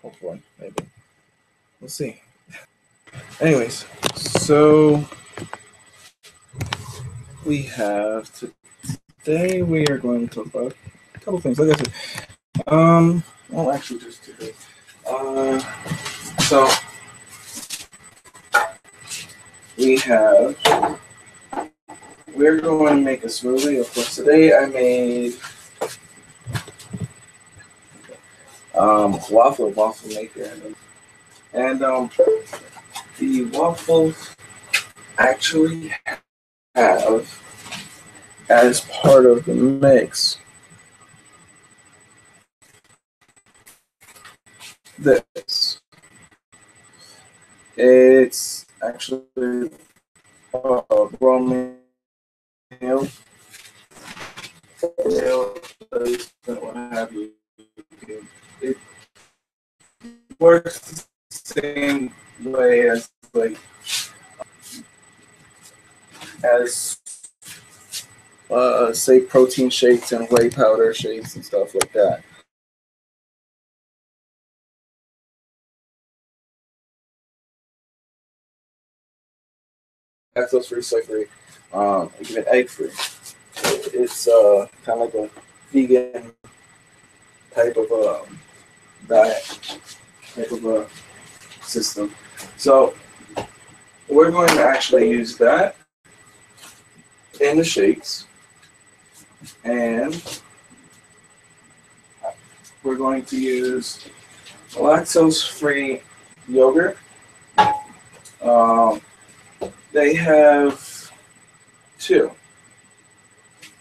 Hopefully, maybe. We'll see. Anyways, so we have today we are going to talk about a couple things. Like I said, well, actually, just today. So we're going to make a smoothie. Of course, today I made waffle maker, and the waffles actually have as part of the mix this. It's actually raw milk, what have you. It works the same way as as say protein shakes and whey powder shakes and stuff like that. Lactose free, soy free, even egg free. It's kind of like a vegan type of diet, type of a system. So we're going to actually use that in the shakes, and we're going to use lactose-free yogurt. They have two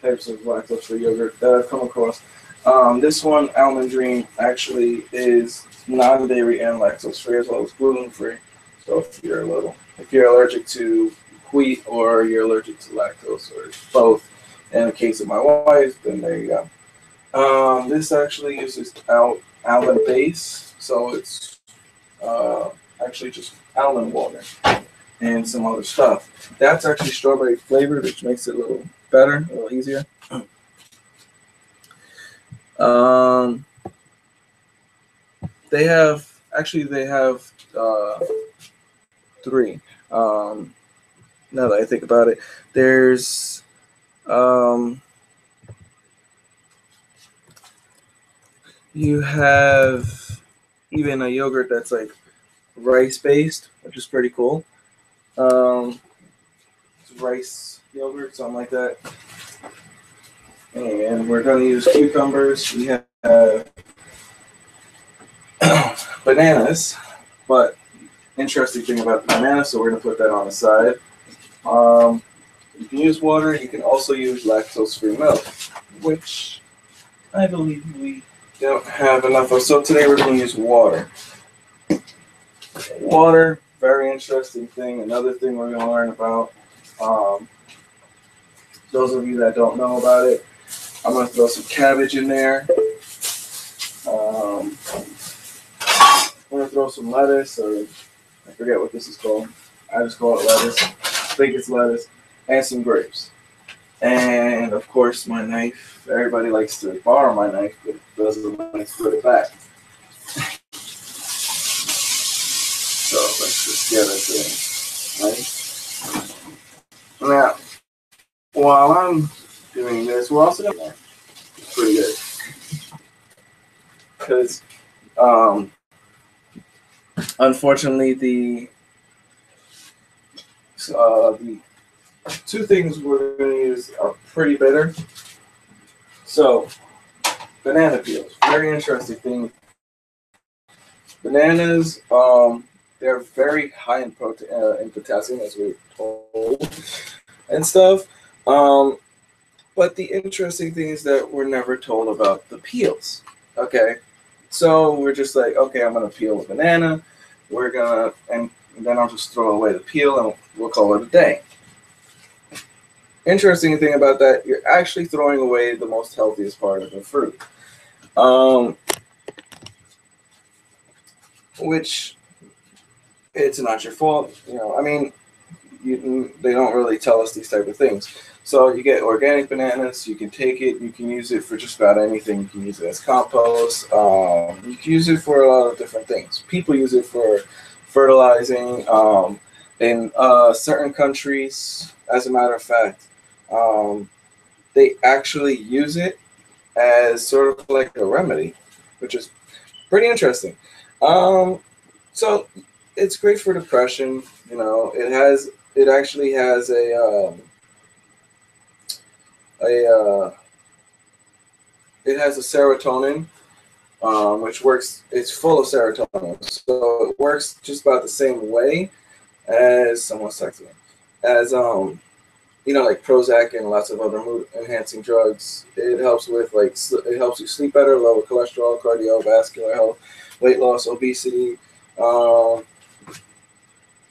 types of lactose-free yogurt that I've come across. This one, Almond Dream, actually is non-dairy and lactose-free as well as gluten-free. So if you're allergic to wheat or you're allergic to lactose or both, in the case of my wife, then there you go. This actually uses almond base, so it's actually just almond water and some other stuff. That's actually strawberry flavored, which makes it a little better, a little easier. They have three. Now that I think about it, there's you have even a yogurt that's like rice based, which is pretty cool. It's rice yogurt, something like that. And we're going to use cucumbers. We have bananas, but interesting thing about the banana, so we're going to put that on the side. You can use water. You can also use lactose-free milk, which I believe we don't have enough of. So today we're going to use water. Water, very interesting thing. Another thing we're going to learn about. Those of you that don't know about it, I'm going to throw some cabbage in there. I'm going to throw some lettuce, or I forget what this is called. I just call it lettuce. I think it's lettuce. and some grapes. And of course, my knife. Everybody likes to borrow my knife, but doesn't like to put it back. So let's just get it there. Right? Now, while I'm doing this, we're also going to pretty good. Because unfortunately, the two things we're going to use are pretty bitter. So, banana peels, very interesting thing. Bananas, they're very high in protein, in potassium, as we're told, and stuff. But the interesting thing is that we're never told about the peels. Okay, so we're just like, okay, I'm gonna peel a banana. And then I'll just throw away the peel, and we'll call it a day. Interesting thing about that, you're actually throwing away the most healthiest part of the fruit. Which it's not your fault, I mean, they don't really tell us these type of things. So you get organic bananas. You can take it. You can use it for just about anything. You can use it as compost. You can use it for a lot of different things. People use it for fertilizing. In certain countries, as a matter of fact, they actually use it as sort of like a remedy, which is pretty interesting. So it's great for depression. It actually has it has a serotonin, which works. It's full of serotonin, so it works just about the same way as like Prozac and lots of other mood enhancing drugs. It helps with it helps you sleep better, lower cholesterol, cardiovascular health, weight loss, obesity.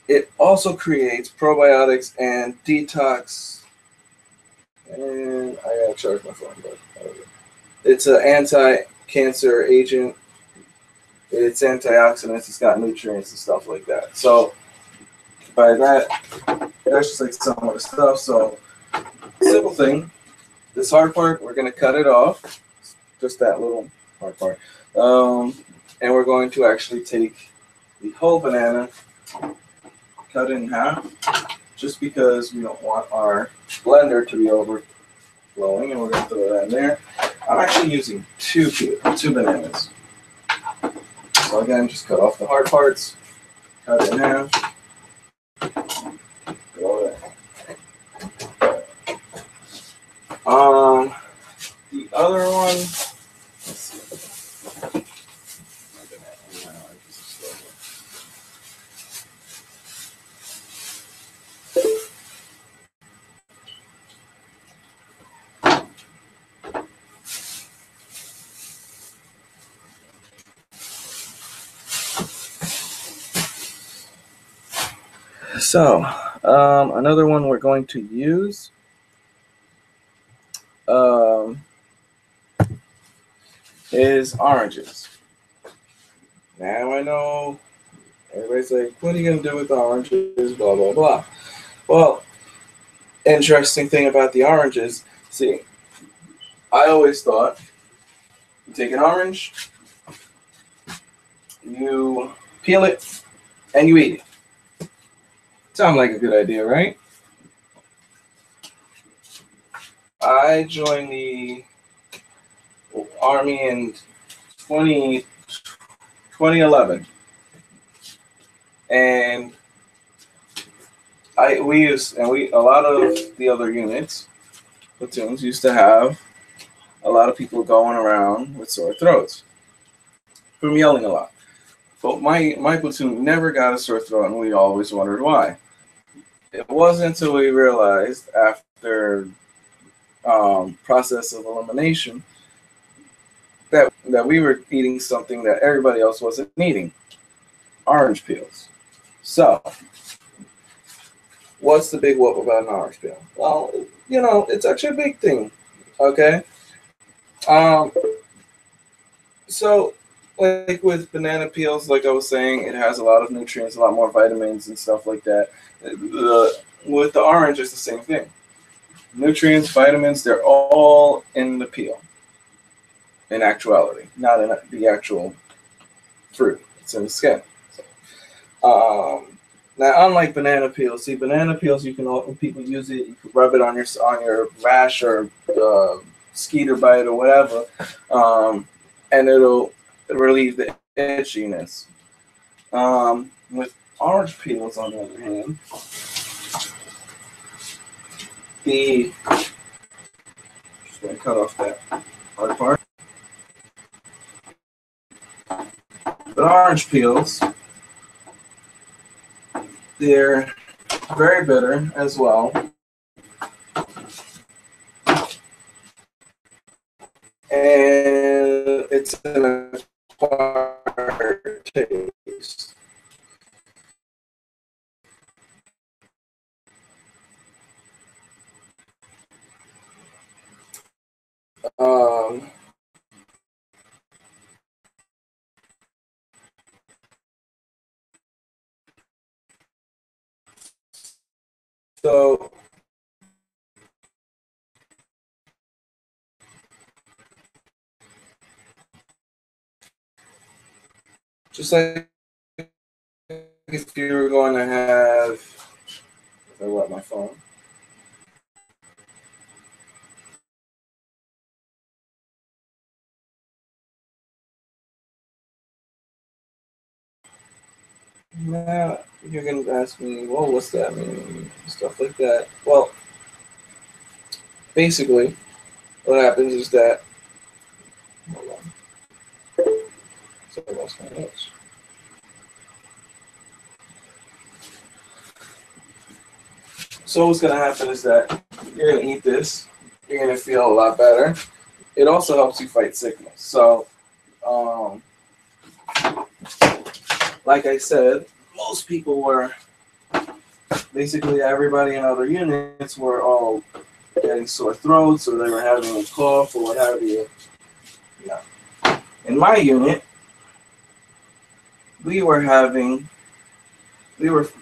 It also creates probiotics and detox. And I gotta charge my phone, but it's an anti-cancer agent. It's antioxidants. It's got nutrients and stuff like that. So by that, that's just like some of the stuff. So simple thing. This hard part, we're gonna cut it off. Just that little hard part. And we're going to actually take the whole banana, cut it in half, just because we don't want our blender to be overflowing, and we're gonna throw that in there. I'm actually using two bananas. So again, just cut off the hard parts, cut it in half. The other one, let's see. So, another one we're going to use is oranges. Now I know everybody's like, what are you going to do with oranges, blah, blah, blah. Well, interesting thing about the oranges, see, I always thought you take an orange, you peel it, and you eat it. Sounds like a good idea, right? I joined the Army in 2011, and a lot of the other units, platoons, used to have a lot of people going around with sore throats from yelling a lot. But my platoon never got a sore throat, and we always wondered why. It wasn't until we realized after process of elimination that we were eating something that everybody else wasn't eating: orange peels. So, what's the big whoop about an orange peel? Well, it's actually a big thing. Okay. So, like with banana peels, like I was saying, it has a lot of nutrients, a lot more vitamins and stuff like that. with the orange, it's the same thing. Nutrients, vitamins, they're all in the peel. In actuality, not in the actual fruit. It's in the skin. So, now, unlike banana peels, see, banana peels you can all people use it. You can rub it on your rash or skeeter bite or whatever, and it'll relieve the itchiness. With orange peels, on the other hand, just gonna cut off that hard part. But orange peels, they're very bitter as well. And it's an acquired taste. Um, so just like if you were going to have, if I wet my phone. Now you're going to ask me, well, what's that mean? Stuff like that. Well, basically, what happens is that, hold on. So I lost my notes. So what's going to happen is that you're going to eat this. You're going to feel a lot better. It also helps you fight sickness. So, like I said, most people were, basically everybody in other units were all getting sore throats or they were having a cough or what have you. Yeah. In my unit, we were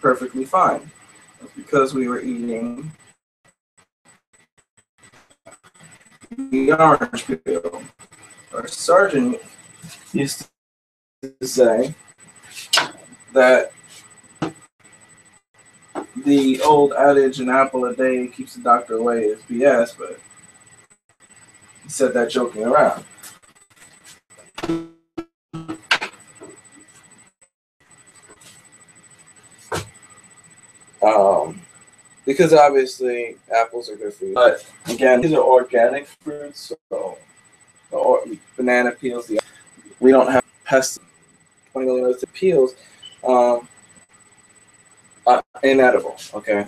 perfectly fine. It's because we were eating the orange peel. Our sergeant used to say that the old adage, an apple a day keeps the doctor away, is BS, but he said that joking around. Because obviously apples are good for you. But again, these are organic fruits, so the banana peels, we don't have pests, 20 million other peels, inedible, okay?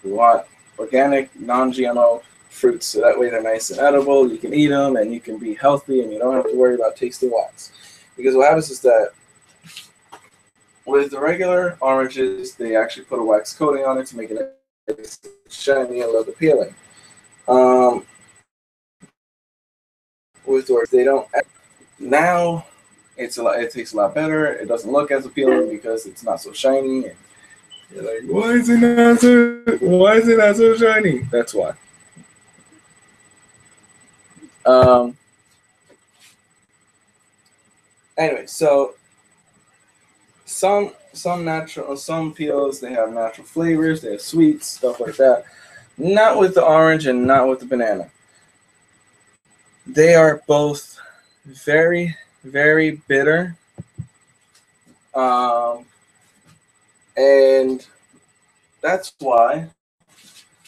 We want organic, non-GMO fruits, so that way they're nice and edible, you can eat them, and you can be healthy, and you don't have to worry about tasting wax. Because what happens is that with the regular oranges, they actually put a wax coating on it to make it shiny and a little appealing. With orange, they don't. Now, it tastes a lot better. It doesn't look as appealing because it's not so shiny. And you're like, why is it not so shiny? That's why. Anyway, so some peels, they have natural flavors, they have sweets, stuff like that. Not with the orange and not with the banana. They are both very, very bitter. And that's why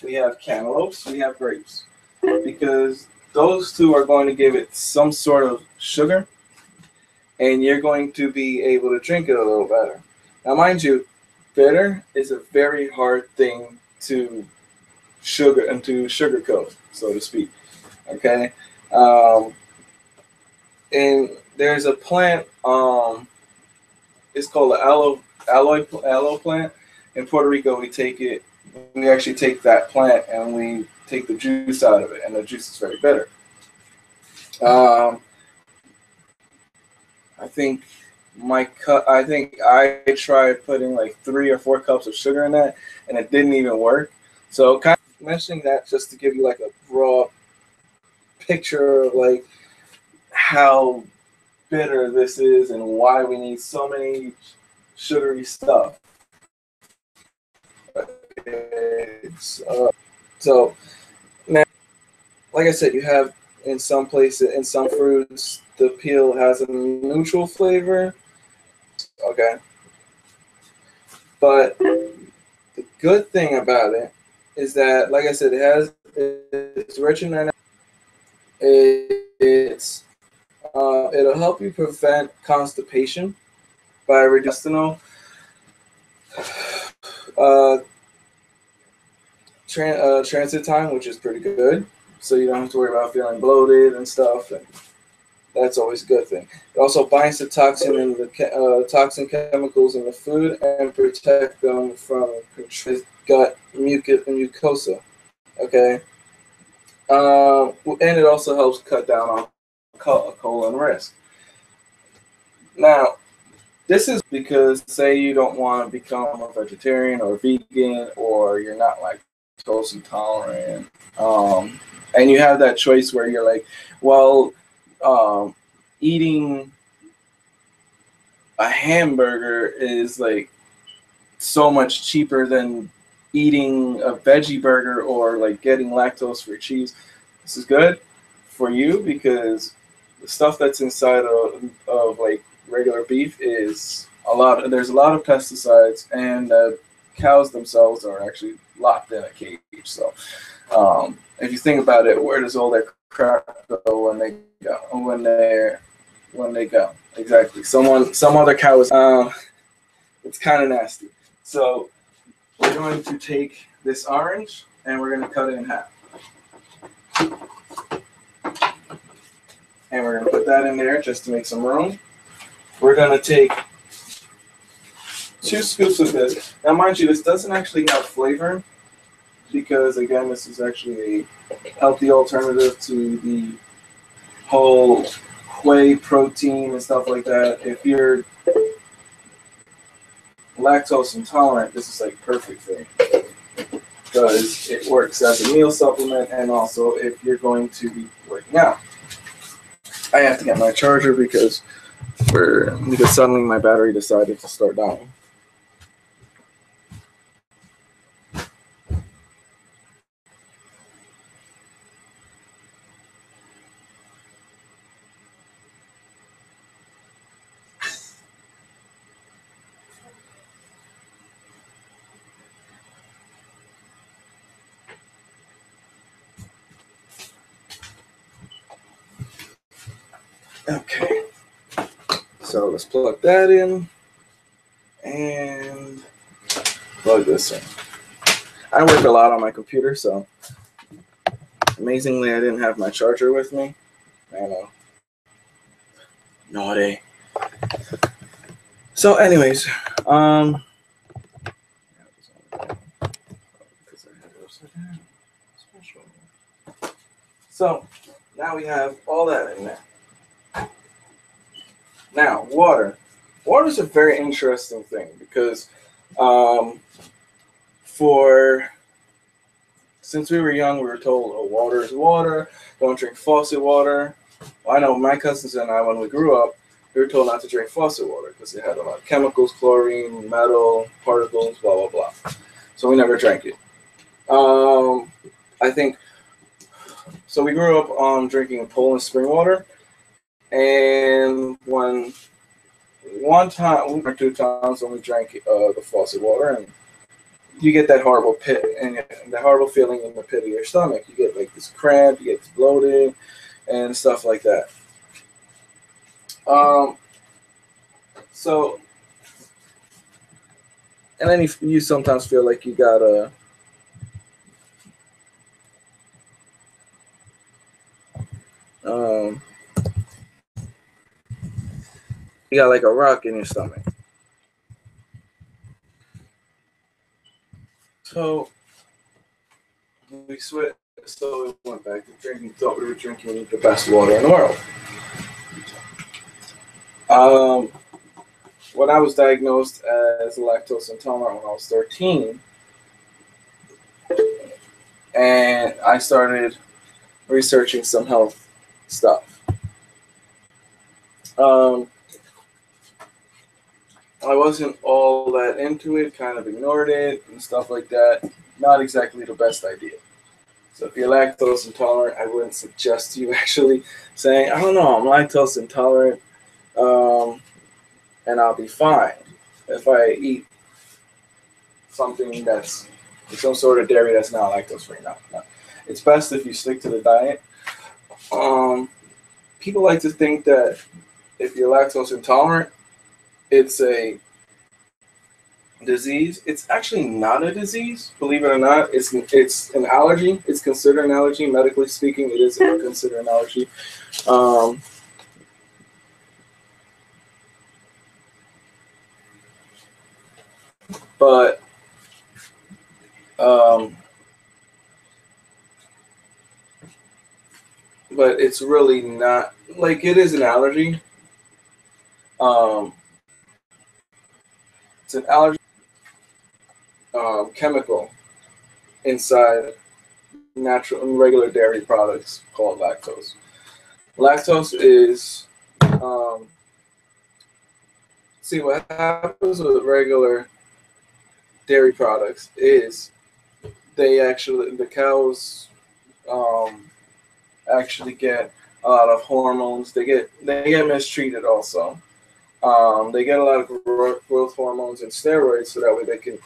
we have cantaloupes, we have grapes. Because those two are going to give it some sort of sugar, and you're going to be able to drink it a little better. Now, mind you, bitter is a very hard thing to sugarcoat, so to speak. Okay, and there's a plant. It's called the aloe plant. In Puerto Rico, we actually take that plant and we take the juice out of it, and the juice is very bitter. I think I think I tried putting like 3 or 4 cups of sugar in that, and it didn't even work. So, kind of mentioning that just to give you like a raw picture of like how bitter this is and why we need so many sugary stuff. So now, like I said, you have in some places, in some fruits, the peel has a neutral flavor. Okay, but the good thing about it is that, like I said, it's rich in it's it'll help you prevent constipation by reducing uh, transit time, which is pretty good. So you don't have to worry about feeling bloated and stuff, and that's always a good thing. It also binds the toxin in the toxin chemicals in the food and protect them from gut mucosa. Okay, and it also helps cut down on colon risk. Now, this is because say you don't want to become a vegetarian or vegan, or you're not lactose intolerant, and you have that choice where you're like, well, eating a hamburger is like so much cheaper than eating a veggie burger or like getting lactose free cheese. This is good for you because the stuff that's inside of like regular beef is there's a lot of pesticides, and cows themselves are actually locked in a cage. So if you think about it, where does all their crap go when they go? Exactly. Some other cow is it's kind of nasty. So we're going to take this orange and we're going to cut it in half. And we're going to put that in there just to make some room. We're going to take 2 scoops of this. Now, mind you, this doesn't actually have flavor because, again, this is actually a healthy alternative to the whole whey protein and stuff like that. If you're lactose intolerant, this is like perfect for you because it works as a meal supplement, and also if you're going to be working out. I have to get my charger because suddenly my battery decided to start dying. Okay, so let's plug that in and plug this in. I work a lot on my computer, so amazingly I didn't have my charger with me. I know. Naughty. So anyways, so now we have all that in there. Now, water. Water is a very interesting thing because since we were young, we were told, oh, water is water, don't drink faucet water. Well, I know my cousins and I, when we grew up, we were told not to drink faucet water because it had a lot of chemicals, chlorine, metal, particles, blah, blah, blah. So we never drank it. I think, so we grew up drinking Poland spring water. And one time or 2 times when we drank the faucet water, and you get that horrible pit and the horrible feeling in the pit of your stomach. You get like this cramp, you get this bloating, and stuff like that. So, and then you sometimes feel like you gotta you got like a rock in your stomach. So we switched. So we went back to drinking. Thought we were drinking the best water in the world. when I was diagnosed as lactose intolerant when I was 13, and I started researching some health stuff. Um, I wasn't all that into it, kind of ignored it and stuff like that. Not exactly the best idea. So if you're lactose intolerant, I wouldn't suggest you actually saying, I don't know, I'm lactose intolerant, and I'll be fine if I eat something that's some sort of dairy that's not lactose free. No. It's best if you stick to the diet. People like to think that if you're lactose intolerant, it's a disease. It's actually not a disease, believe it or not. It's an allergy. It's considered an allergy. Medically speaking, it is considered an allergy. Um, but um, but it's really not, like, it is an allergy. Um, it's an allergy chemical inside natural and regular dairy products called lactose. Lactose is see what happens with regular dairy products is the cows um, actually get a lot of hormones. They get mistreated also. They get a lot of growth hormones and steroids so that way they can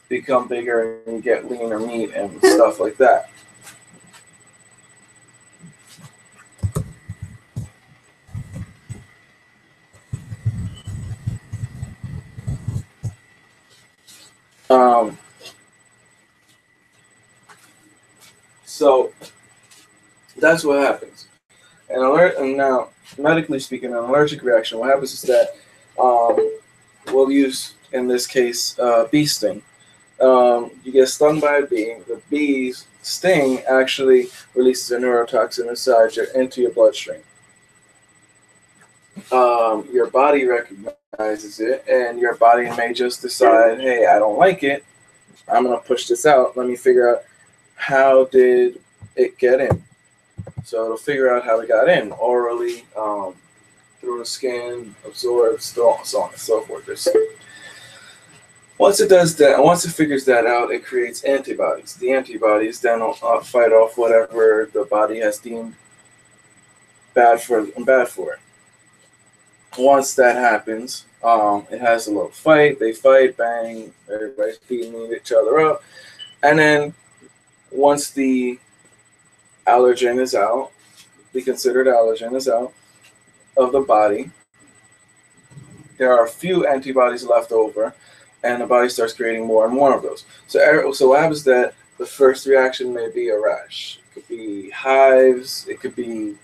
become bigger and get leaner meat and stuff like that. Um, so that's what happens. And now, medically speaking, an allergic reaction, what happens is that we'll use, in this case, bee sting. You get stung by a bee. The bee's sting actually releases a neurotoxin into your bloodstream. Your body recognizes it, and your body may just decide, hey, I don't like it. I'm going to push this out. Let me figure out how did it get in. So it'll figure out how it got in orally, through the skin, absorbs, so on and so forth. Once it does that, once it figures that out, it creates antibodies. The antibodies then fight off whatever the body has deemed bad for it. Once that happens, it has a little fight. They fight, bang, everybody's beating each other up. And then once the allergen is out, the considered allergen is out of the body, there are a few antibodies left over, and the body starts creating more and more of those. So what happens is that the first reaction may be a rash. It could be hives. It could be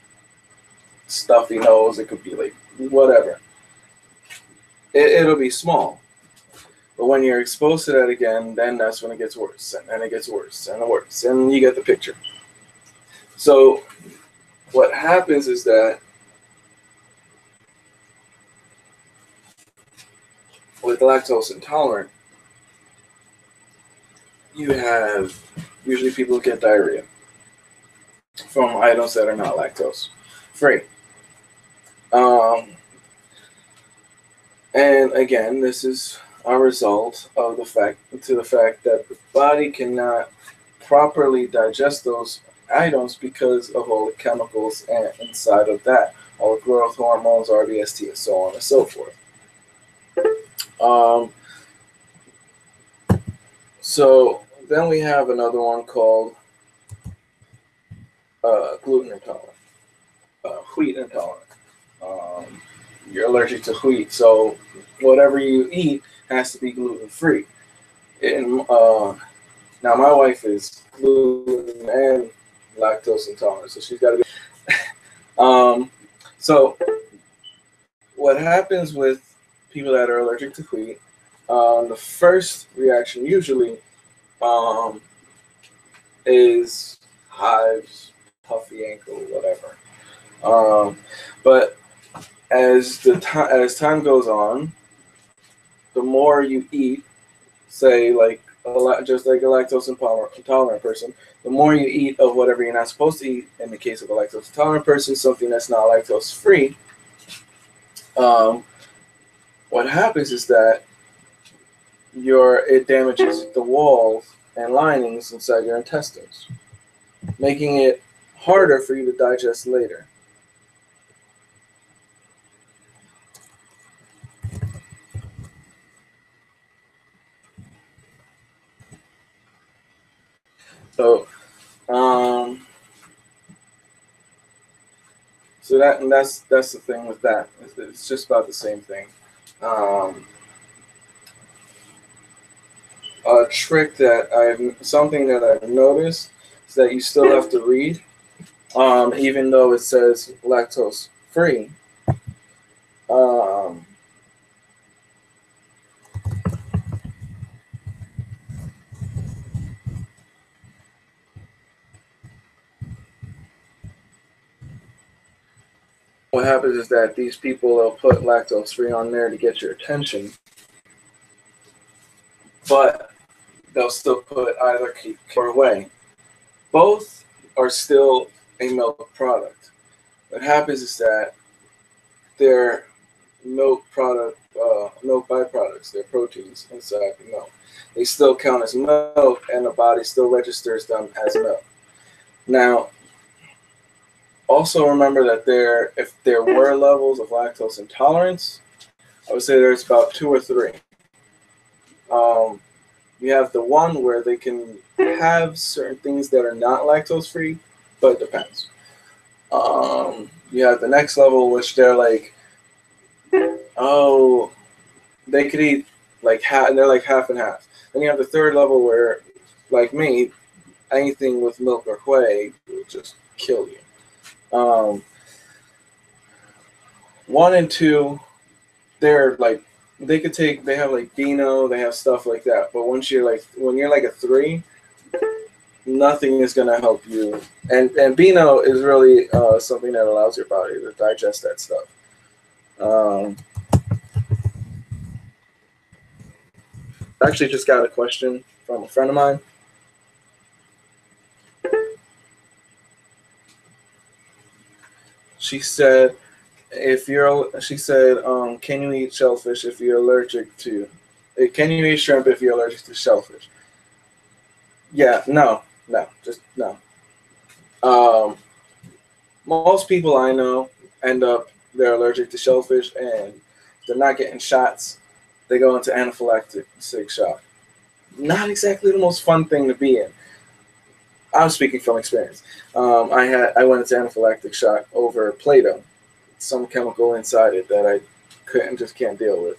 stuffy nose. It could be like whatever. It'll be small. But when you're exposed to that again, then that's when it gets worse, and then it gets worse and worse, and you get the picture. So what happens is that with lactose intolerant, you have usually people get diarrhea from items that are not lactose free. And again, this is a result of the fact that the body cannot properly digest those items because of all the chemicals inside of that, all the growth hormones, RBST, and so on and so forth. So then we have another one called gluten intolerant, wheat intolerant. You're allergic to wheat, so whatever you eat has to be gluten free. And now my wife is gluten and lactose intolerant, so she's got to be. So what happens with people that are allergic to wheat? The first reaction usually is hives, puffy ankle, whatever. But as time goes on, the more you eat, say like just like a lactose intolerant person, the more you eat of whatever you're not supposed to eat, in the case of a lactose intolerant person, something that's not lactose free, um, what happens is that it damages the walls and linings inside your intestines, making it harder for you to digest later. So, um, that's the thing with that. It's just about the same thing. Um, a trick something that I've noticed is that you still have to read, even though it says lactose free. Um, what happens is that these people will put lactose free on there to get your attention, but they'll still put either keep or whey. Both are still a milk product. What happens is that they're milk byproducts, they're proteins inside the milk. They still count as milk, and the body still registers them as milk. Now, also remember that if there were levels of lactose intolerance, I would say there's about two or three. Um, you have the one where they can have certain things that are not lactose free, but it depends. You have the next level, which they're like, oh, they could eat like half, and they're like half and half. Then you have the third level where, like me, anything with milk or whey will just kill you. One and two, they're like they have like Beano, they have stuff like that. But when you're like a three, nothing is gonna help you. And Beano is really something that allows your body to digest that stuff. Um, I actually just got a question from a friend of mine. She said, can you eat shellfish if you're allergic to? Can you eat shrimp if you're allergic to shellfish? Yeah, no, just no. Um, Most people I know they're allergic to shellfish, and they're not getting shots. They go into anaphylactic shock. Not exactly the most fun thing to be in. I'm speaking from experience. I went into anaphylactic shock over Play-Doh, some chemical inside it that I can't deal with.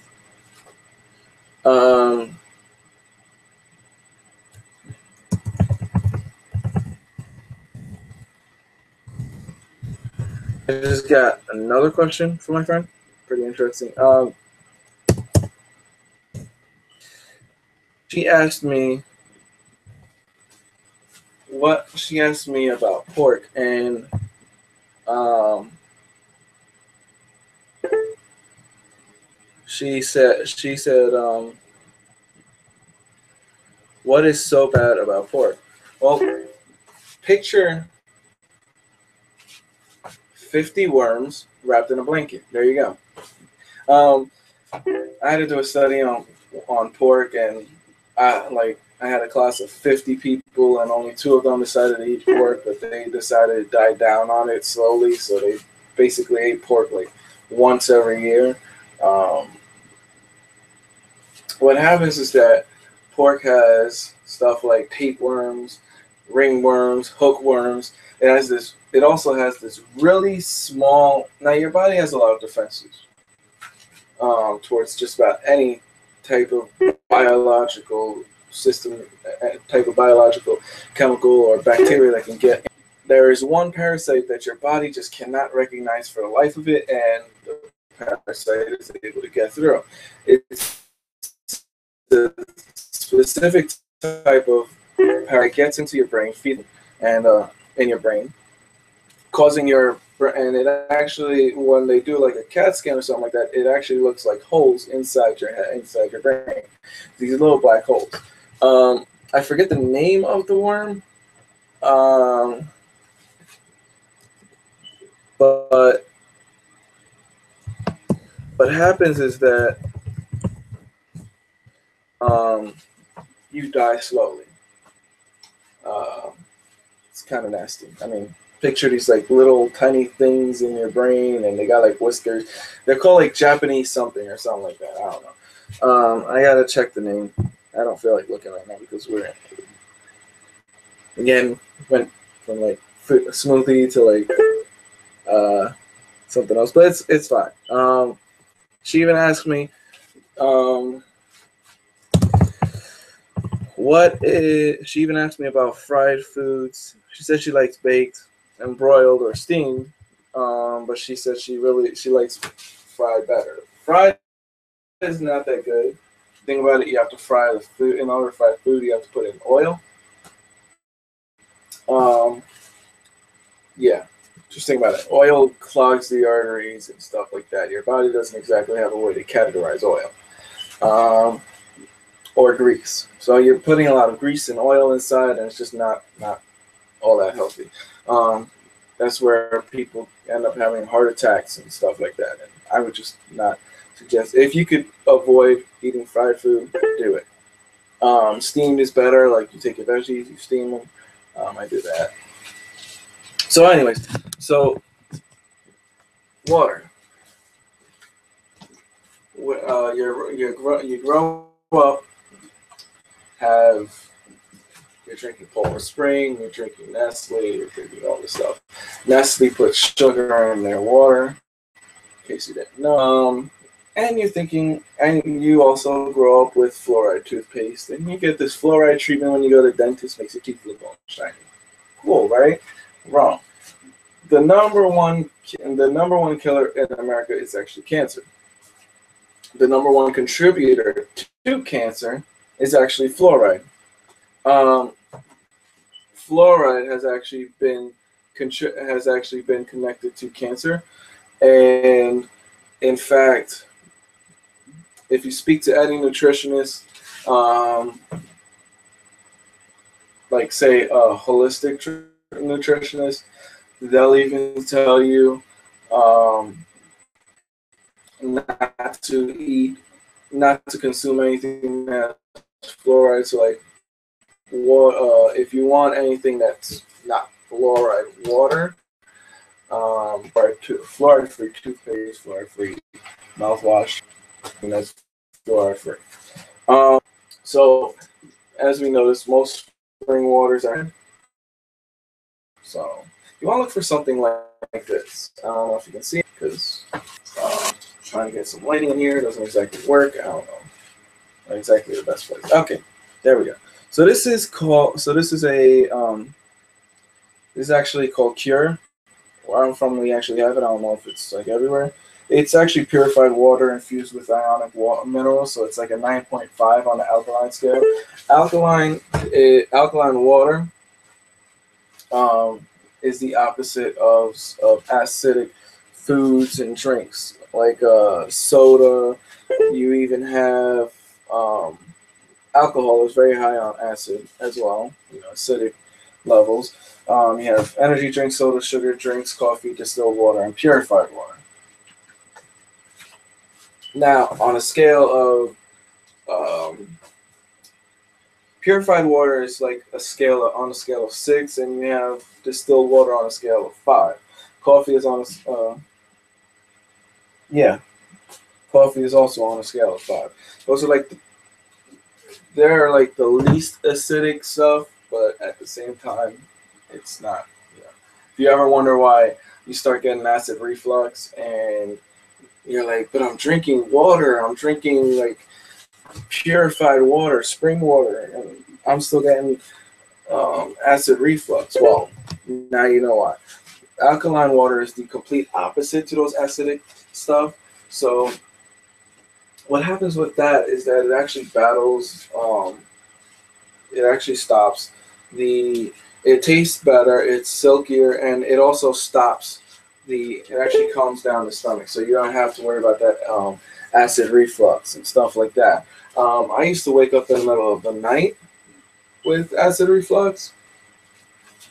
Um, I just got another question from my friend. Pretty interesting. She asked me she asked me about pork, and um, she said, what is so bad about pork? Well, picture 50 worms wrapped in a blanket. There you go. Um, I had to do a study on pork, and I had a class of 50 people, and only two of them decided to eat pork, but they decided to die down on it slowly. So they basically ate pork like once every year. Um, what happens is that pork has stuff like tapeworms, ringworms, hookworms. It also has this really small. Now your body has a lot of defenses towards just about any type of biological system, type of biological chemical or bacteria that can get. There is one parasite that your body just cannot recognize for the life of it, and the parasite is able to get through. It's the specific type of parasite gets into your brain, feeding, and in your brain, causing your and it actually, when they do like a CAT scan or something like that, it actually looks like holes inside your head, inside your brain. These little black holes. I forget the name of the worm. But what happens is that you die slowly. It's kind of nasty. I mean, picture these like little tiny things in your brain, and they got like whiskers. They're called like Japanese something or something like that. I don't know. I gotta check the name. I don't feel like looking right now because we're again went from like fruit smoothie to like something else, but it's fine. She even asked me, she even asked me about fried foods. She said she likes baked and broiled or steamed, but she said she likes fried better. Fried is not that good. Think about it, you have to fry the food. In order to fry food, you have to put in oil. Yeah, just think about it. Oil clogs the arteries and stuff like that. Your body doesn't exactly have a way to categorize oil. Or grease. So you're putting a lot of grease and oil inside, and it's just not all that healthy. That's where people end up having heart attacks and stuff like that. And I would just not suggest, if you could avoid eating fried food, do it. Steamed is better. Like you take your veggies, you steam them. I do that. So, anyways, water. You grow up, you're drinking Polar Spring, you're drinking Nestle, you're drinking all this stuff. Nestle puts sugar in their water, in case you didn't know. And you're thinking, and you also grow up with fluoride toothpaste, and you get this fluoride treatment when you go to the dentist, makes your teeth look all shiny. Cool, right? Wrong. The number one killer in America is actually cancer. The number one contributor to cancer is actually fluoride. Fluoride has actually been connected to cancer, and in fact, if you speak to any nutritionist, like say a holistic nutritionist, they'll even tell you not to consume anything that has fluoride. So like, if you want anything that's not fluoride, water, fluoride-free toothpaste, fluoride-free mouthwash, and that's fluoride-free. So as we notice, most spring waters are. So you want to look for something like this. I don't know if you can see it because trying to get some lighting in here doesn't exactly work. I don't know. Not exactly the best place. Okay, there we go. So this is called. So this is a. This is actually called Cure. Where I'm from, we actually have it. I don't know if it's like everywhere. It's actually purified water infused with ionic minerals, so it's like a 9.5 on the alkaline scale. Alkaline water is the opposite of acidic foods and drinks, like soda. You even have alcohol is very high on acid as well, acidic levels. You have energy drinks, soda, sugar drinks, coffee, distilled water, and purified water. Now, on a scale of purified water is like on a scale of 6, and you have distilled water on a scale of 5. Coffee is on coffee is also on a scale of 5. Those are like they're like the least acidic stuff, but at the same time, it's not. If you ever wonder why you start getting acid reflux and you're like, but I'm drinking water, I'm drinking like purified water, spring water, and I'm still getting acid reflux. Well, now you know why. Alkaline water is the complete opposite to those acidic stuff. So what happens with that is that it actually battles, it actually stops it tastes better, it's silkier, and it also stops it actually calms down the stomach, so you don't have to worry about that acid reflux and stuff like that. I used to wake up in the middle of the night with acid reflux,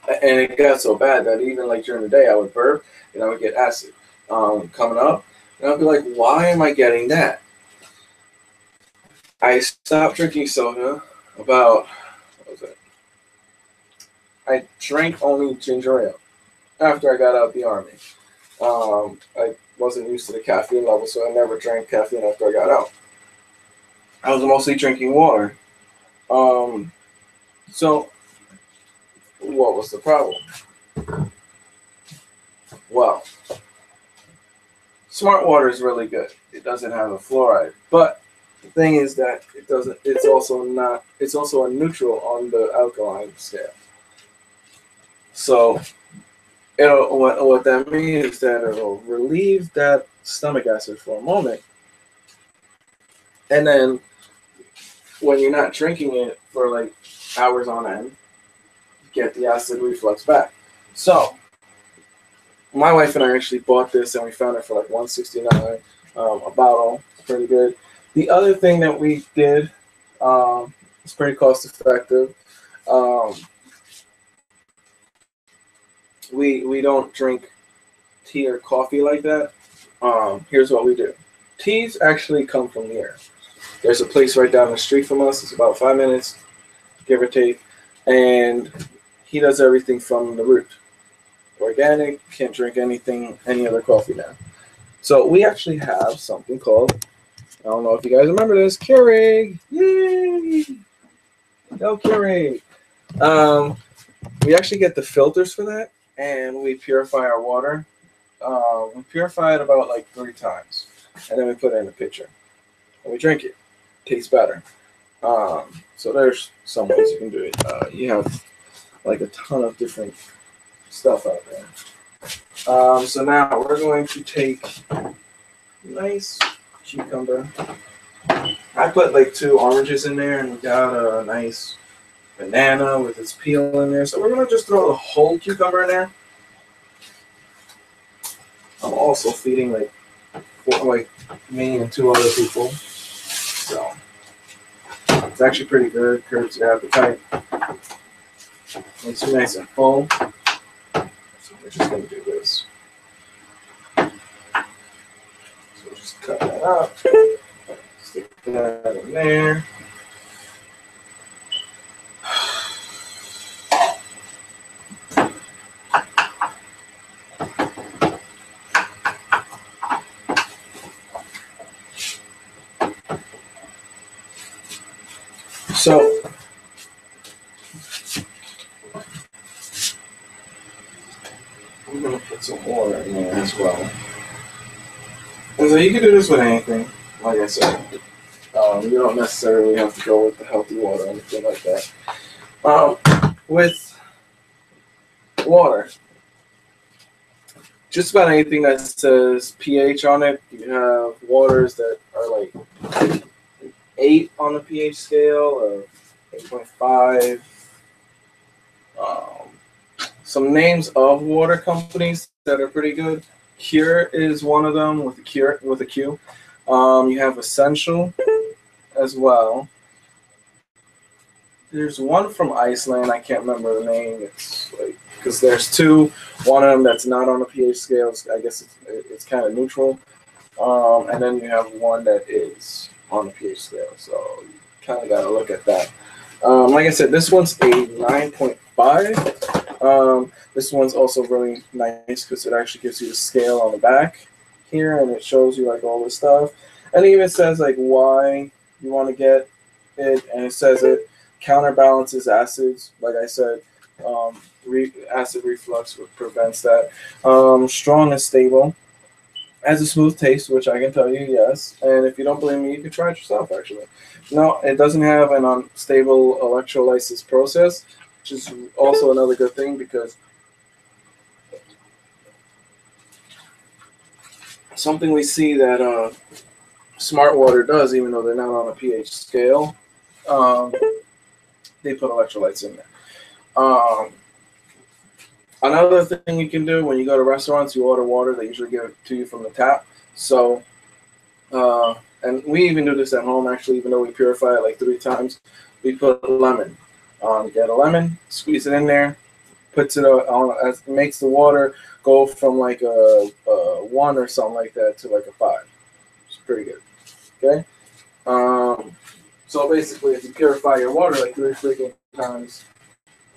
and it got so bad that even like during the day I would burp and I would get acid coming up, and I'd be like, why am I getting that? I stopped drinking soda about, what was it? I drank only ginger ale after I got out of the army. I wasn't used to the caffeine level, so I never drank caffeine after I got out. I was mostly drinking water. So what was the problem? Well, Smart Water is really good. It doesn't have a fluoride, but the thing is that it doesn't. It's also not. It's also a neutral on the alkaline scale. So what that means is that it'll relieve that stomach acid for a moment, and then when you're not drinking it for like hours on end, you get the acid reflux back. So my wife and I actually bought this, and we found it for like $169 a bottle. It's pretty good. The other thing that we did, it's pretty cost effective. Um, we don't drink tea or coffee like that. Here's what we do. Teas actually come from here. There's a place right down the street from us. It's about 5 minutes, give or take, and he does everything from the root. Organic, can't drink any other coffee now. So we actually have something called, I don't know if you guys remember this, Keurig. Yay! Go Keurig. We actually get the filters for that, and we purify our water. We purify it about like 3 times, and then we put it in a pitcher, and we drink it. Tastes better. So there's some ways you can do it. You have like a ton of different stuff out there. So now we're going to take nice cucumber. I put like 2 oranges in there, and we got a nice banana with its peel in there. So we're gonna just throw the whole cucumber in there. I'm also feeding like me and 2 other people. So it's actually pretty good. Curbs your appetite. Makes you nice and full. So we're just gonna do this. So we'll just cut that up. Stick that in there. So I'm gonna put some water in there as well. And so you can do this with anything, like I said. You don't necessarily have to go with the healthy water or anything like that. With water, just about anything that says pH on it, you have waters that are like 8 on the pH scale or 8.5. Some names of water companies that are pretty good. Cure is one of them with a Q. You have Essential as well. There's one from Iceland. I can't remember the name. It's like because there's 2. One of them that's not on the pH scale. I guess it's kind of neutral. And then you have one that is on the pH scale. So you kind of got to look at that. Like I said, this one's a 9.5. This one's also really nice because it actually gives you the scale on the back here, and it shows you like all this stuff. And it even says like why you want to get it, and it says it counterbalances acids. Like I said, acid reflux prevents that. Strong and stable. Has a smooth taste, which I can tell you, yes. And if you don't believe me, you can try it yourself, actually. No, it doesn't have an unstable electrolysis process, which is also another good thing because something we see that Smart Water does, even though they're not on a pH scale, they put electrolytes in there. Another thing you can do when you go to restaurants, you order water. They usually give it to you from the tap. So, and we even do this at home, actually, even though we purify it like 3 times. We put lemon. Get a lemon, squeeze it in there, puts it on, it makes the water go from like a 1 or something like that to like a 5. It's pretty good. Okay? So basically, if you purify your water like 3 freaking times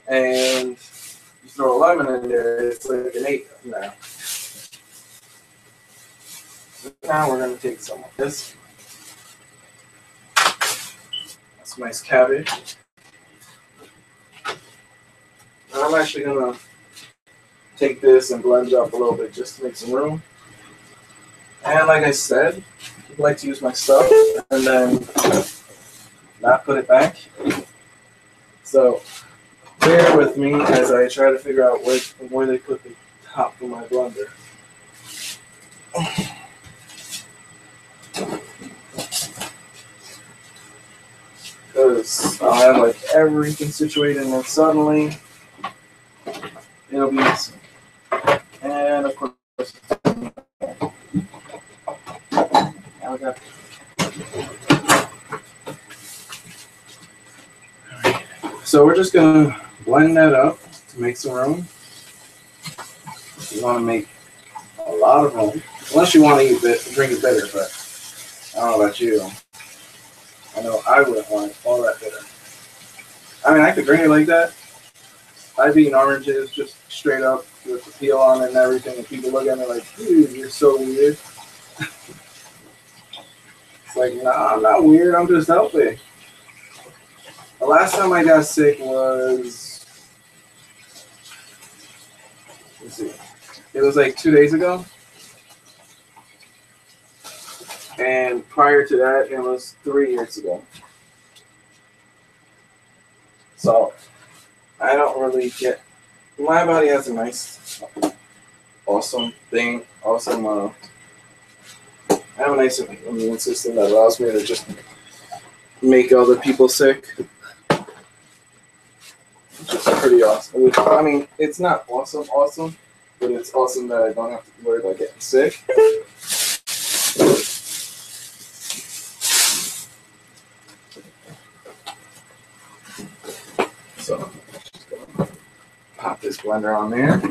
and you throw a lemon in there, it's like an 8 now. Now we're going to take some of this. That's nice cabbage. I'm actually going to take this and blend it up a little bit just to make some room. And like I said, I like to use my stuff and then not put it back. So bear with me as I try to figure out where they put the top of my blender. Because I'll have like everything situated and then suddenly it'll be missing. And of course, so we're just gonna blend that up to make some room. You want to make a lot of room, unless you want to drink it bitter. But I don't know about you. I know I wouldn't want all that bitter. I mean, I could drink it like that. I've eaten oranges just straight up with the peel on it and everything, and people look at me like, dude, you're so weird. It's like, nah, I'm not weird. I'm just healthy. The last time I got sick was, let's see, it was like 2 days ago. And prior to that, it was 3 years ago. So I don't really get, my body has a nice, awesome thing, awesome, I have a nice immune system that allows me to just make other people sick. Which is pretty awesome. I mean, it's not awesome, but it's awesome that I don't have to worry about getting sick. So I'm just gonna pop this blender on there.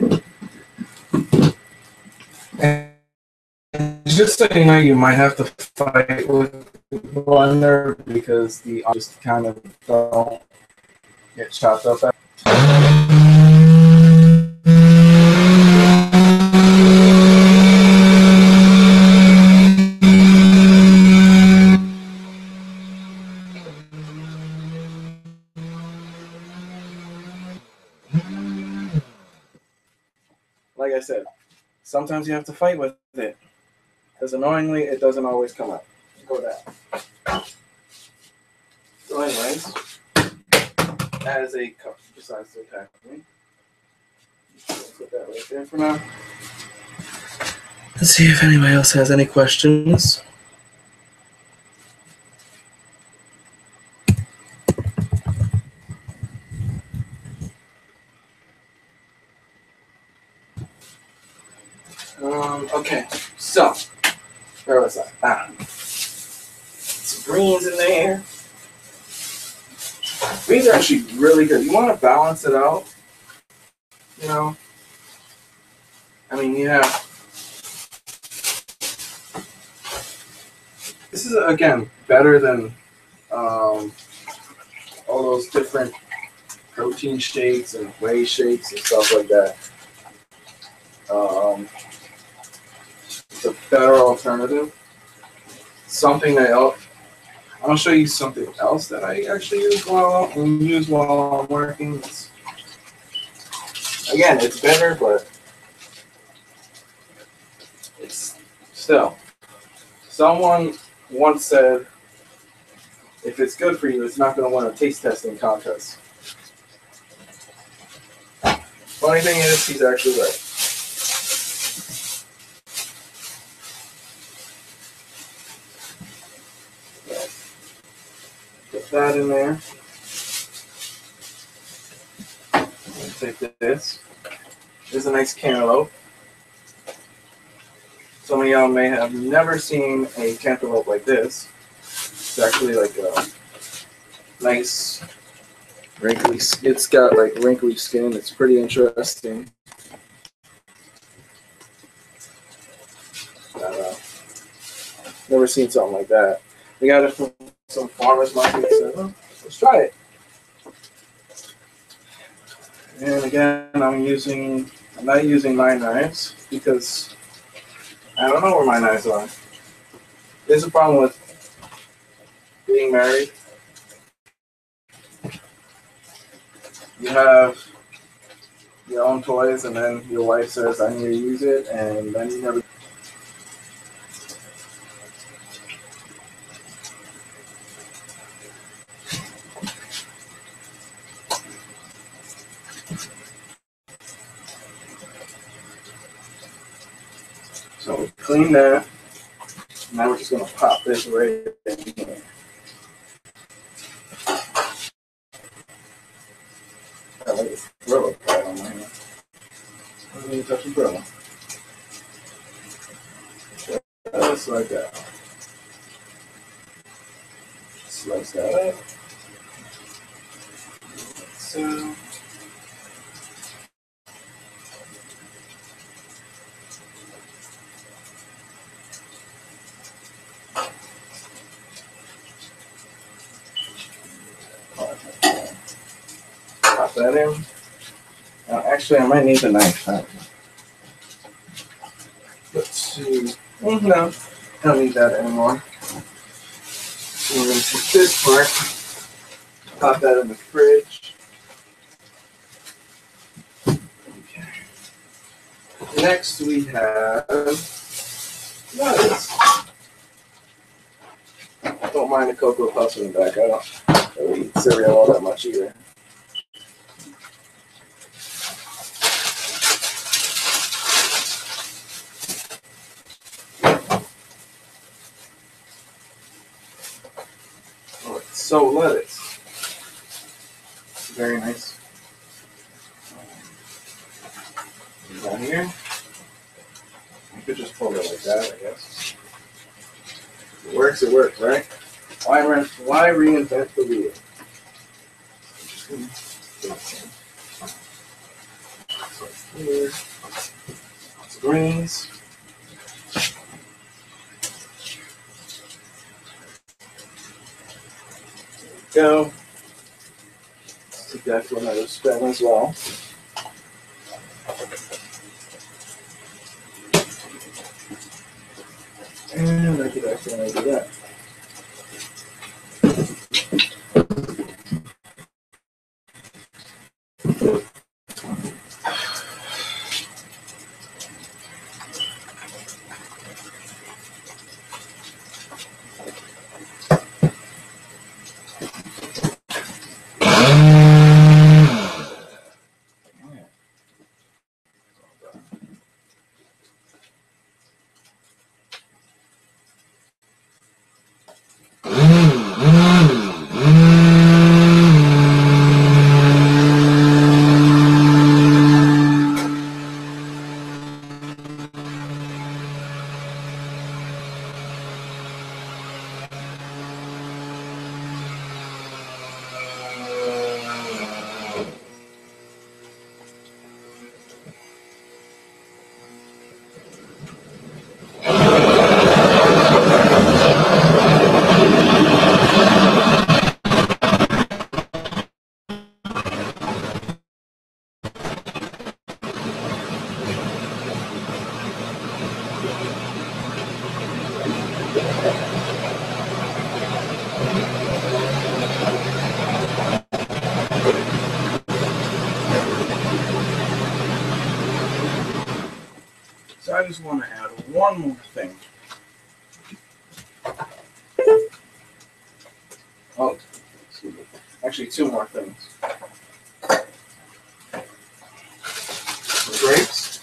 And just so you know, you might have to fight with the blender because the just kind of don't get chopped up. Like I said, sometimes you have to fight with it because annoyingly, it doesn't always come out. Go down. So, anyways, as a cup besides the packaging, put that right there for now. Let's see if anybody else has any questions. Okay, so where was I? Some greens in there. Greens are actually really good. You want to balance it out, you know. I mean, you have. This is again better than all those different protein shakes and whey shakes and stuff like that. It's a better alternative. Something that I'll show you something else that I actually use while I'm working. Again, it's better, but it's still. Someone once said, if it's good for you, it's not going to win a taste testing contest. Funny thing is, he's actually right. Put that in there. Take this. is a nice cantaloupe. Some of y'all may have never seen a cantaloupe like this. It's actually like a nice wrinkly. It's got like wrinkly skin. It's pretty interesting. Never seen something like that. We got it from some farmers market. So let's try it. And again, I'm not using my knives because I don't know where my knives are. There's a problem with being married. You have your own toys, and then your wife says, "I need to use it," and then you never. So we clean that. Now we're just gonna pop this right in here. I like this Brillo pad on my hand. I don't even touch the Brillo. Just like that. Slice that up. So. Pop that in. Now, actually, I might need the knife. Let's see. No, I don't need that anymore. So we're going to take this part, pop that in the fridge. Okay. Next, we have lettuce. Don't mind the Cocoa Puffs in the back. I don't eat cereal all that much either. So lettuce, very nice. Down here, you could just pull it like that, I guess. If it works, right? Why reinvent the wheel? So here, lots of greens. Go. Let's take that for another spin as well. And I could actually do that. So I just want to add one more thing. Oh, excuse me. Actually, two more things. The grapes.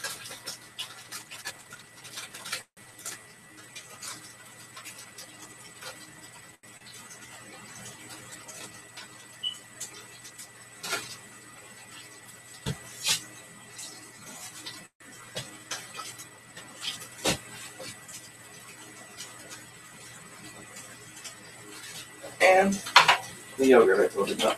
and the yogurt I told you about.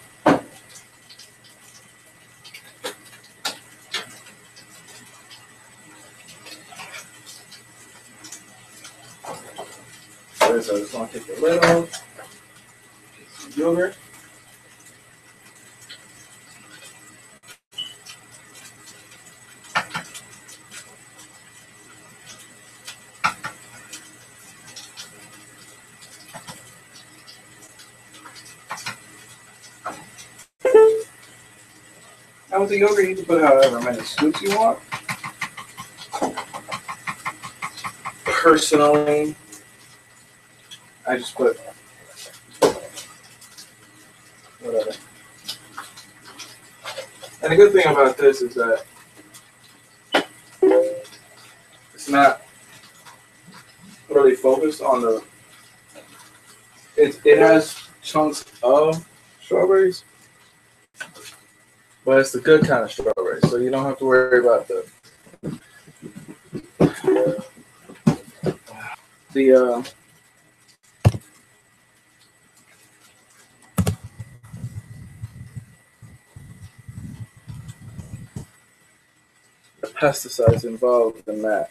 So I just want to take the lid off. Get some yogurt. Now with the yogurt, you can put however many scoops you want. Personally, I just put whatever. And the good thing about this is that it's not really focused on the. It has chunks of strawberries, but it's the good kind of strawberries, so you don't have to worry about the pesticides involved in that.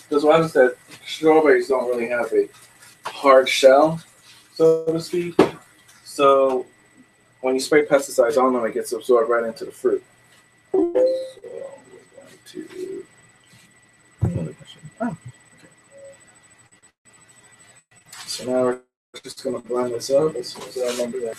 Because what happens is that strawberries don't really have a hard shell, so to speak. So when you spray pesticides on them, it gets absorbed right into the fruit. So we're going to. Oh, okay. So now we're just going to blend this up as soon as I remember that.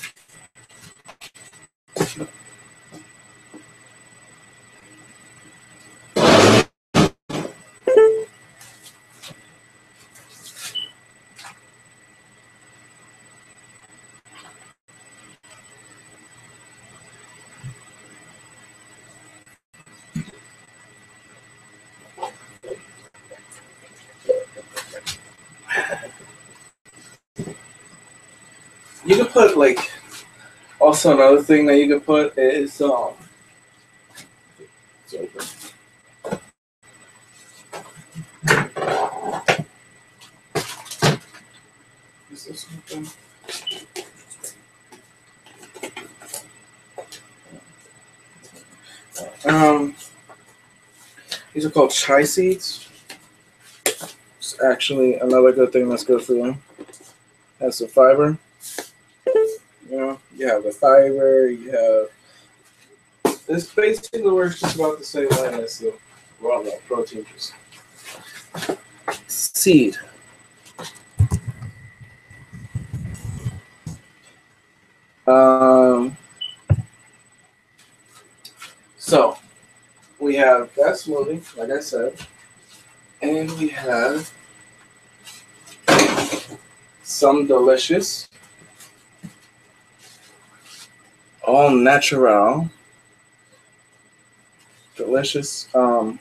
You can put also another thing that you can put is it's open. Is this open? These are called chai seeds. It's actually another good thing that's good for you. Has the fiber. You have the fiber, you have. This basically works just about the same way as the raw milk protein juice. Seed. So we have that smoothie, like I said, and we have some delicious, all natural, delicious, all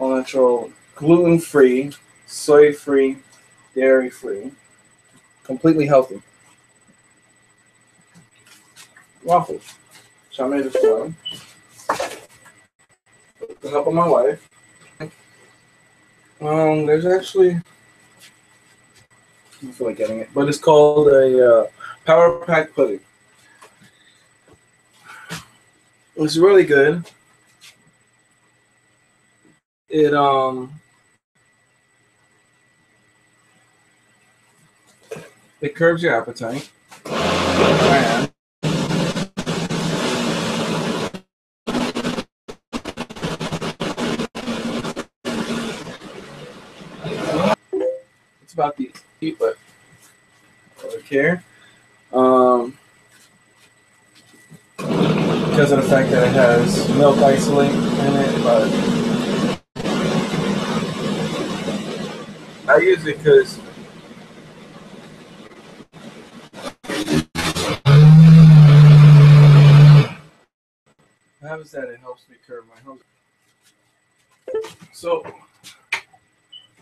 natural, gluten-free, soy-free, dairy-free, completely healthy waffles. So I made this one with the help of my wife. There's actually, I don't feel like getting it, but it's called a Power Pack pudding. It's really good. It curbs your appetite. And it's about the heat, but over here. Because of the fact that it has milk isolate in it, but I use it because how is that? It helps me curb my hunger. So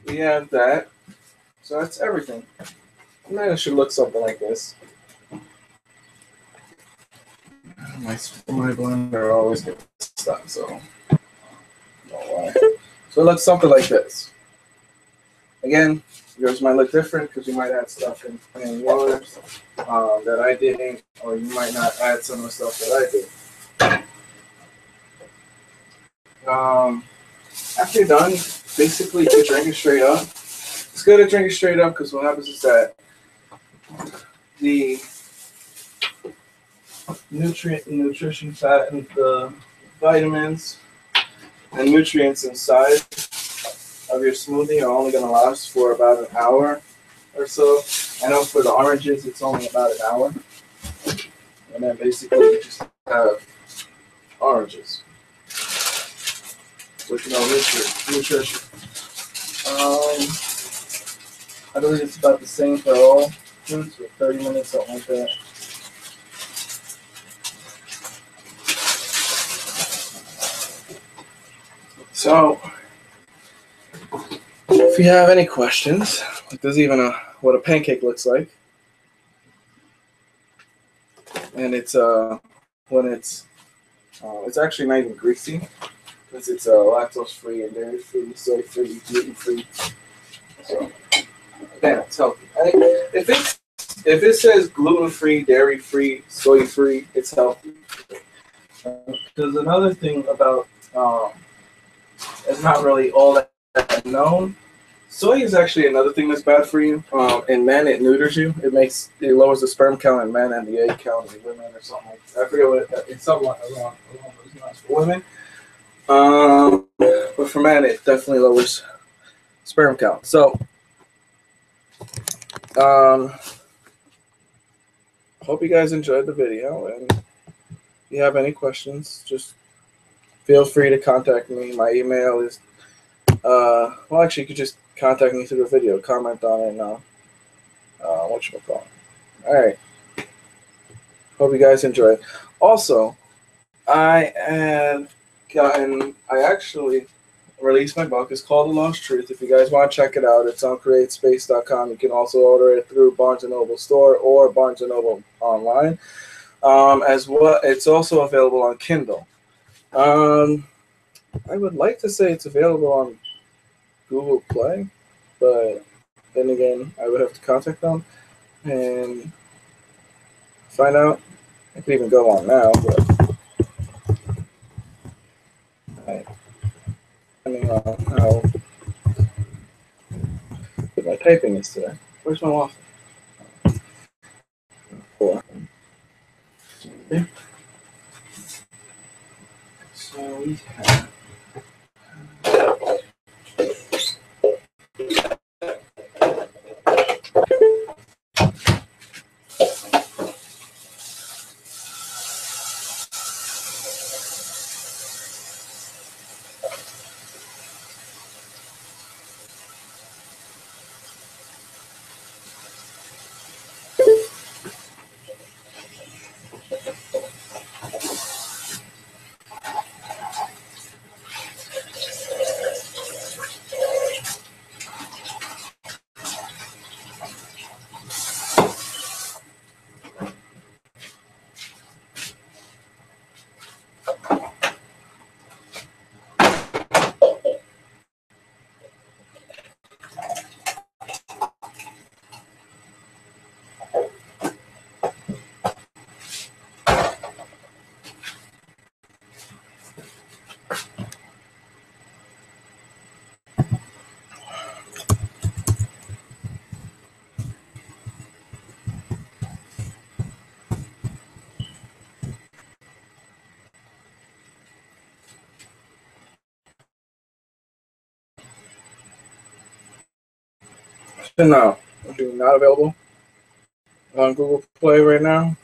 we have that. So that's everything. And then it should look something like this. My blender always gets stuck, so I don't know why. So it looks something like this. Again, yours might look different because you might add stuff in yours that I didn't, or you might not add some of the stuff that I did. After you're done, basically you drink it straight up. It's good to drink it straight up because what happens is that the nutrition, fat, and the vitamins and nutrients inside of your smoothie are only going to last for about an hour or so. I know for the oranges, it's only about an hour. And then basically you just have oranges with no nutrition. I believe it's about the same for all fruits with 30 minutes, something like that. So, if you have any questions, like there's even what a pancake looks like, and it's when it's actually not even greasy because it's lactose free and dairy free, soy free, gluten free. So again, it's healthy. If it says gluten free, dairy free, soy free, it's healthy. There's another thing about it's not really all that known. Soy is actually another thing that's bad for you. In men, it neuters you. It lowers the sperm count in men and the egg count in women, or something like that. I forget what it's something along those lines for women. But for men, it definitely lowers sperm count. So, hope you guys enjoyed the video, and if you have any questions, just feel free to contact me. My email is well, actually, you could just contact me through the video, comment on it, and whatchamacallit. All right. Hope you guys enjoyed. Also, I actually released my book. It's called The Lost Truth. If you guys want to check it out, it's on CreateSpace.com. You can also order it through Barnes & Noble store or Barnes & Noble online. As well, it's also available on Kindle. I would like to say it's available on Google Play, but then again, I would have to contact them and find out. I could even go on now, but depending on how good my typing is today. Where's my waffle? Cool. Okay. So we have. No, not available on Google Play right now.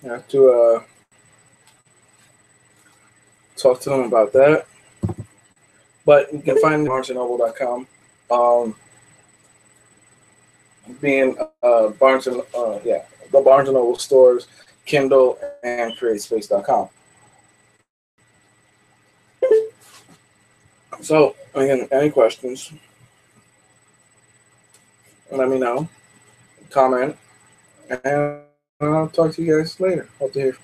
I have to talk to them about that. But you can find BarnesandNoble.com. Being the Barnes and Noble stores, Kindle, and CreateSpace.com. So again, any questions? Let me know. Comment, and I'll talk to you guys later. Hope to hear.